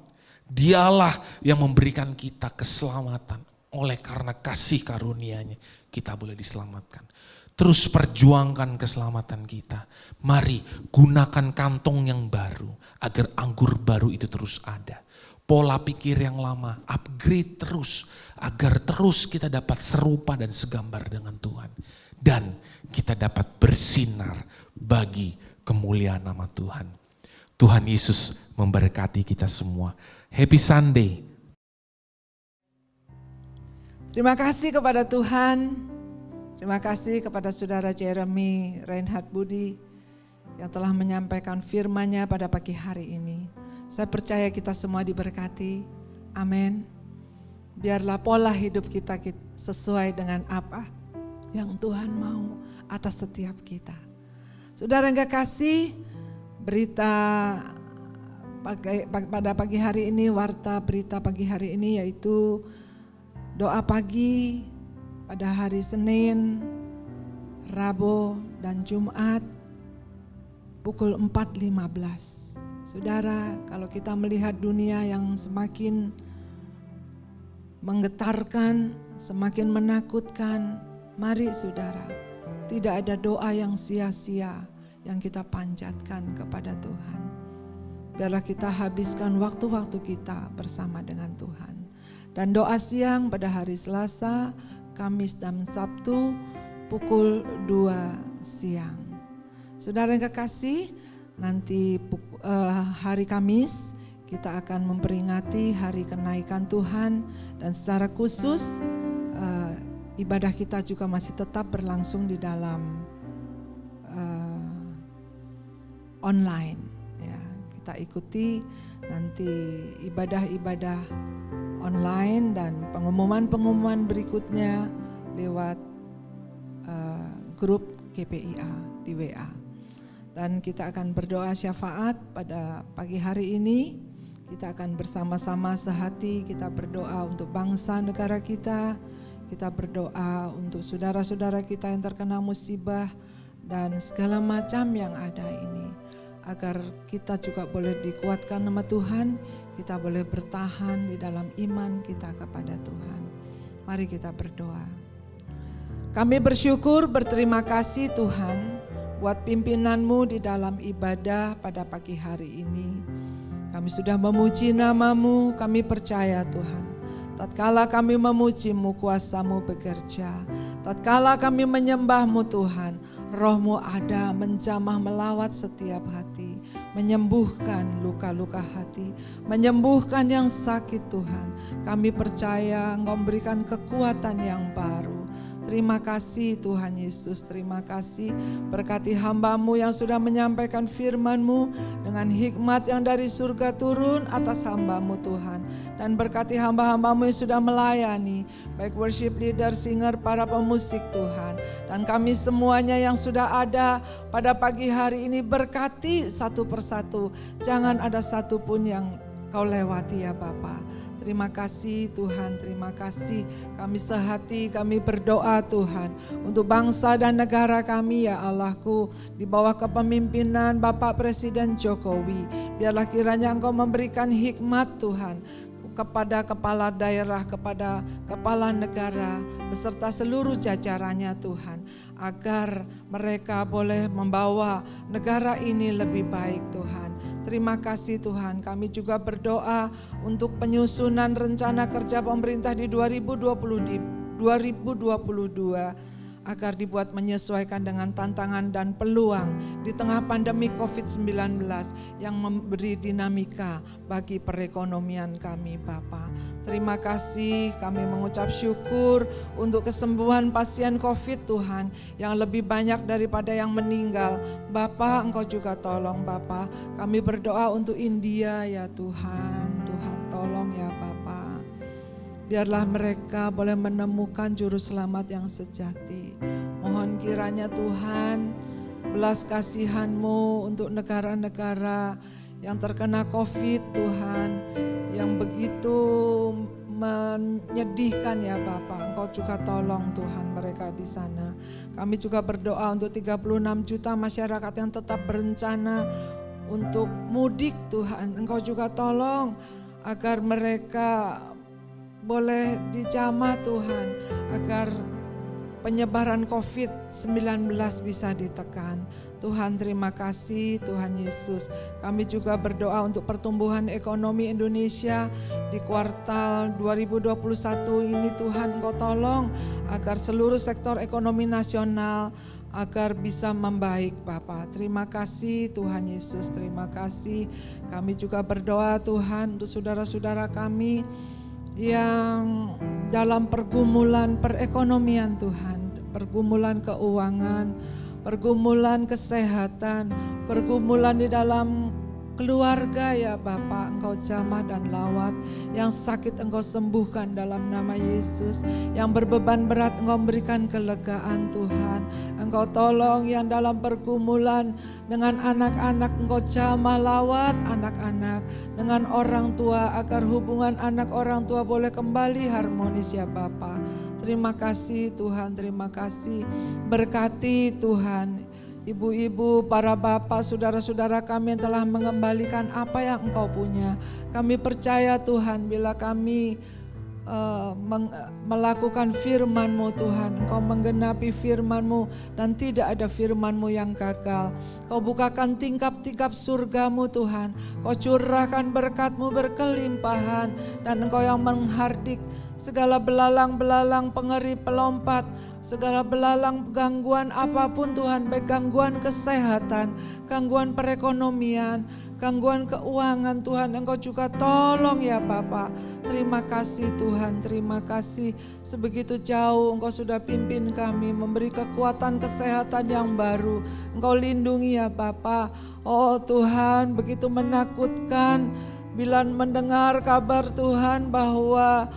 Dialah yang memberikan kita keselamatan. Oleh karena kasih karunia-Nya kita boleh diselamatkan. Terus perjuangkan keselamatan kita. Mari gunakan kantong yang baru agar anggur baru itu terus ada. Pola pikir yang lama, upgrade terus agar terus kita dapat serupa dan segambar dengan Tuhan. Dan kita dapat bersinar bagi kemuliaan nama Tuhan. Tuhan Yesus memberkati kita semua. Happy Sunday. Terima kasih kepada Tuhan. Terima kasih kepada Saudara Jeremy Reinhard Budi yang telah menyampaikan firman-Nya pada pagi hari ini. Saya percaya kita semua diberkati. Amin. Biarlah pola hidup kita sesuai dengan apa yang Tuhan mau atas setiap kita. Saudara yang kekasih, berita pada pagi hari ini, warta berita pagi hari ini yaitu doa pagi pada hari Senin, Rabu, dan Jumat pukul 4.15. Saudara, kalau kita melihat dunia yang semakin menggetarkan, semakin menakutkan, mari saudara, tidak ada doa yang sia-sia yang kita panjatkan kepada Tuhan. Biarlah kita habiskan waktu-waktu kita bersama dengan Tuhan. Dan doa siang pada hari Selasa, Kamis, dan Sabtu pukul 2 siang. Saudara yang kekasih, nanti hari Kamis kita akan memperingati hari kenaikan Tuhan dan secara khusus ibadah kita juga masih tetap berlangsung di dalam online. Ya, kita ikuti nanti ibadah-ibadah online dan pengumuman-pengumuman berikutnya lewat grup KPIA di WA. Dan kita akan berdoa syafaat pada pagi hari ini. Kita akan bersama-sama sehati, kita berdoa untuk bangsa negara kita. Kita berdoa untuk saudara-saudara kita yang terkena musibah dan segala macam yang ada ini. Agar kita juga boleh dikuatkan nama Tuhan, kita boleh bertahan di dalam iman kita kepada Tuhan. Mari kita berdoa. Kami bersyukur, berterima kasih Tuhan buat pimpinan-Mu di dalam ibadah pada pagi hari ini. Kami sudah memuji nama-Mu, kami percaya Tuhan. Tatkala kami memuji-Mu, kuasa-Mu bekerja. Tatkala kami menyembah-Mu Tuhan, Roh-Mu ada menjamah melawat setiap hati, menyembuhkan luka-luka hati, menyembuhkan yang sakit Tuhan. Kami percaya Engkau memberikan kekuatan yang baru. Terima kasih Tuhan Yesus, terima kasih. Berkati hamba-Mu yang sudah menyampaikan firman-Mu dengan hikmat yang dari surga turun atas hamba-Mu Tuhan. Dan berkati hamba-hamba-Mu yang sudah melayani, baik worship leader, singer, para pemusik Tuhan. Dan kami semuanya yang sudah ada pada pagi hari ini, berkati satu persatu. Jangan ada satupun yang Kau lewati ya Bapa. Terima kasih Tuhan, terima kasih. Kami sehati, kami berdoa Tuhan untuk bangsa dan negara kami ya Allahku, di bawah kepemimpinan Bapak Presiden Jokowi. Biarlah kiranya Engkau memberikan hikmat Tuhan kepada kepala daerah, kepada kepala negara, beserta seluruh jajarannya Tuhan, agar mereka boleh membawa negara ini lebih baik Tuhan. Terima kasih Tuhan, kami juga berdoa untuk penyusunan rencana kerja pemerintah di 2022 agar dibuat menyesuaikan dengan tantangan dan peluang di tengah pandemi COVID-19 yang memberi dinamika bagi perekonomian kami Bapa. Terima kasih, kami mengucap syukur untuk kesembuhan pasien COVID Tuhan yang lebih banyak daripada yang meninggal. Bapa, Engkau juga tolong Bapa. Kami berdoa untuk India ya Tuhan. Tuhan tolong ya Bapa. Biarlah mereka boleh menemukan juru selamat yang sejati. Mohon kiranya Tuhan belas kasihan-Mu untuk negara-negara yang terkena COVID Tuhan, yang begitu menyedihkan ya Bapak. Engkau juga tolong Tuhan mereka di sana. Kami juga berdoa untuk 36 juta masyarakat yang tetap berencana untuk mudik Tuhan. Engkau juga tolong agar mereka boleh dijamah Tuhan, agar penyebaran COVID-19 bisa ditekan. Tuhan terima kasih Tuhan Yesus. Kami juga berdoa untuk pertumbuhan ekonomi Indonesia di kuartal 2021 ini Tuhan Engkau tolong agar seluruh sektor ekonomi nasional agar bisa membaik Bapak. Terima kasih Tuhan Yesus, terima kasih. Kami juga berdoa Tuhan untuk saudara-saudara kami yang dalam pergumulan perekonomian Tuhan, pergumulan keuangan, pergumulan kesehatan, pergumulan di dalam keluarga ya Bapak. Engkau jamah dan lawat, yang sakit Engkau sembuhkan dalam nama Yesus, yang berbeban berat Engkau berikan kelegaan Tuhan. Engkau tolong yang dalam pergumulan dengan anak-anak, Engkau jamah lawat anak-anak dengan orang tua, agar hubungan anak orang tua boleh kembali harmonis ya Bapak. Terima kasih Tuhan, terima kasih. Berkati Tuhan ibu-ibu, para bapak, saudara-saudara kami yang telah mengembalikan apa yang Engkau punya. Kami percaya Tuhan, bila kami melakukan firman-Mu Tuhan, Engkau menggenapi firman-Mu dan tidak ada firman-Mu yang gagal. Kau bukakan tingkap-tingkap surga-Mu Tuhan, Kau curahkan berkat-Mu berkelimpahan, dan Engkau yang menghardik segala belalang-belalang pengeri pelompat, segala belalang gangguan apapun Tuhan, baik gangguan kesehatan, gangguan perekonomian, gangguan keuangan Tuhan, Engkau juga tolong ya Bapak. Terima kasih Tuhan, terima kasih. Sebegitu jauh Engkau sudah pimpin kami, memberi kekuatan kesehatan yang baru. Engkau lindungi ya Bapak. Oh Tuhan, begitu menakutkan bila mendengar kabar Tuhan bahwa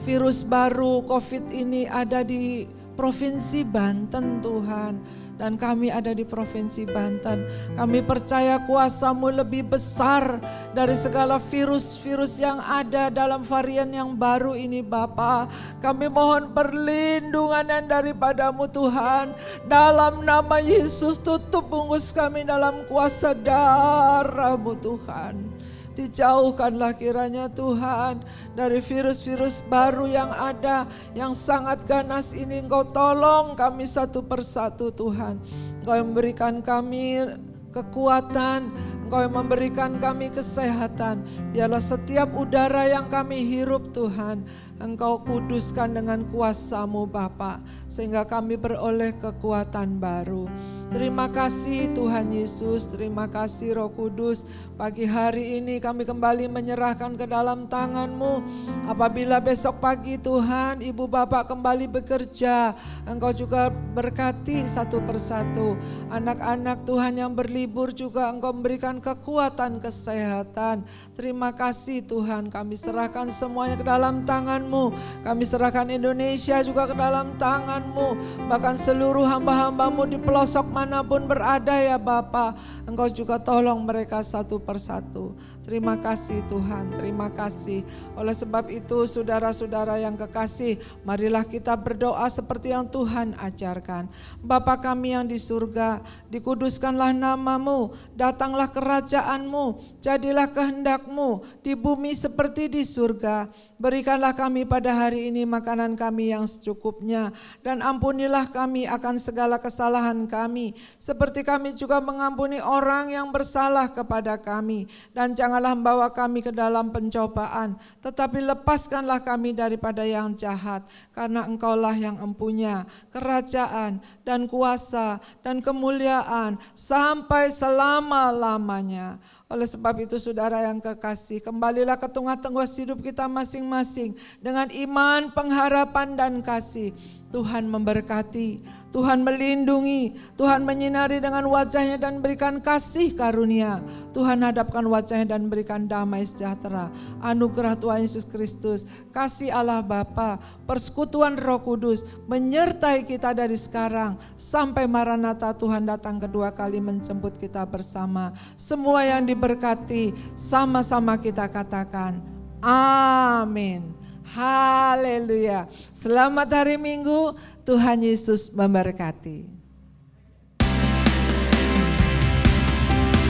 virus baru COVID ini ada di Provinsi Banten Tuhan. Dan kami ada di Provinsi Banten. Kami percaya kuasa-Mu lebih besar dari segala virus-virus yang ada dalam varian yang baru ini Bapa. Kami mohon perlindungan yang daripada-Mu Tuhan. Dalam nama Yesus, tutup bungkus kami dalam kuasa darah-Mu Tuhan. Dijauhkanlah kiranya Tuhan dari virus-virus baru yang ada, yang sangat ganas ini. Engkau tolong kami satu persatu Tuhan. Engkau memberikan kami kekuatan, Engkau yang memberikan kami kesehatan. Biarlah setiap udara yang kami hirup Tuhan, Engkau kuduskan dengan kuasa-Mu Bapa, sehingga kami beroleh kekuatan baru. Terima kasih Tuhan Yesus, terima kasih Roh Kudus. Pagi hari ini kami kembali menyerahkan ke dalam tangan-Mu. Apabila besok pagi Tuhan, Ibu Bapak kembali bekerja, Engkau juga berkati satu persatu. Anak-anak Tuhan yang berlibur juga Engkau memberikan kekuatan, kesehatan. Terima kasih Tuhan, kami serahkan semuanya ke dalam tangan-Mu. Kami serahkan Indonesia juga ke dalam tangan-Mu. Bahkan seluruh hamba-hamba-Mu di pelosok manapun berada ya Bapa, Engkau juga tolong mereka satu persatu. Terima kasih Tuhan, terima kasih. Oleh sebab itu saudara-saudara yang kekasih, marilah kita berdoa seperti yang Tuhan ajarkan. Bapa kami yang di surga, dikuduskanlah nama-Mu, datanglah kerajaan-Mu, jadilah kehendak-Mu di bumi seperti di surga. Berikanlah kami pada hari ini makanan kami yang secukupnya, dan ampunilah kami akan segala kesalahan kami, seperti kami juga mengampuni orang yang bersalah kepada kami. Dan janganlah membawa kami ke dalam pencobaan, tetapi lepaskanlah kami daripada yang jahat, karena Engkaulah yang empunya kerajaan dan kuasa dan kemuliaan sampai selama-lamanya. Oleh sebab itu saudara yang kekasih, kembalilah ke tengah-tengah hidup kita masing-masing dengan iman, pengharapan dan kasih. Tuhan memberkati, Tuhan melindungi, Tuhan menyinari dengan wajah-Nya dan berikan kasih karunia. Tuhan hadapkan wajah-Nya dan berikan damai sejahtera. Anugerah Tuhan Yesus Kristus, kasih Allah Bapa, persekutuan Roh Kudus menyertai kita dari sekarang sampai Maranatha Tuhan datang kedua kali menjemput kita bersama. Semua yang diberkati sama-sama kita katakan amin. Haleluya. Selamat hari Minggu, Tuhan Yesus memberkati.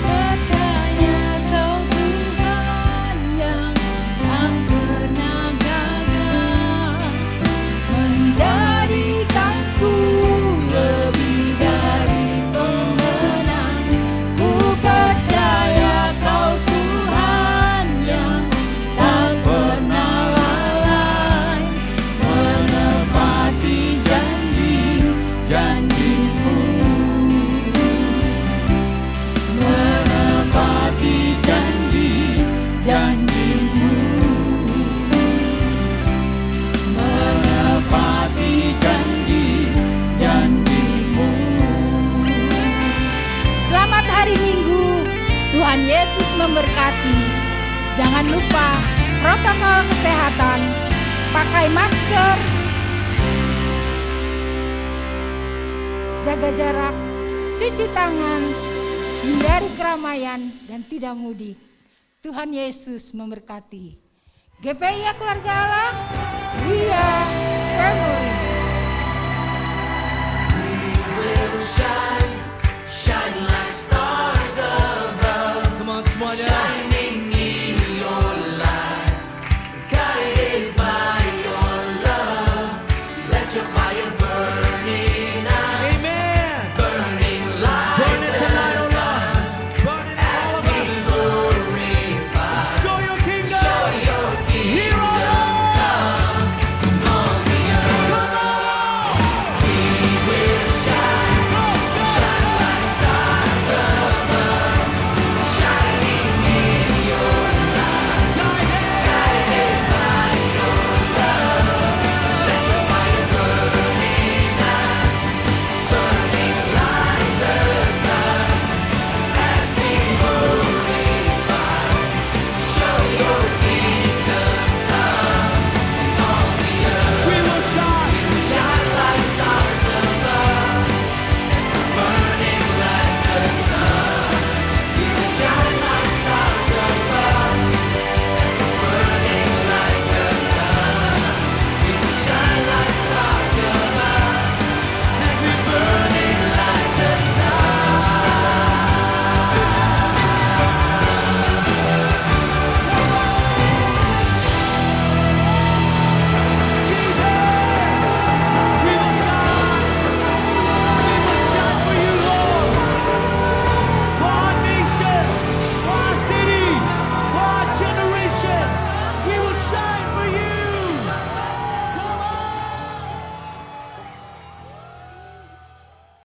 Percaya Kau Tuhan yang tak pernah gagal, menjadikanku lebih dari pemenang. Ku percaya Kau Tuhan yang tak pernah lalai, menepati janji-janji-Mu, menepati janji-janji-Mu, menepati janji-janji-Mu. Selamat hari Minggu, Tuhan Yesus memberkati. Jangan lupa protokol kesehatan, pakai masker, jaga jarak, cuci tangan, hindari keramaian dan tidak mudik. Tuhan Yesus memberkati. GPI Keluarga Allah, we are family. Will shine.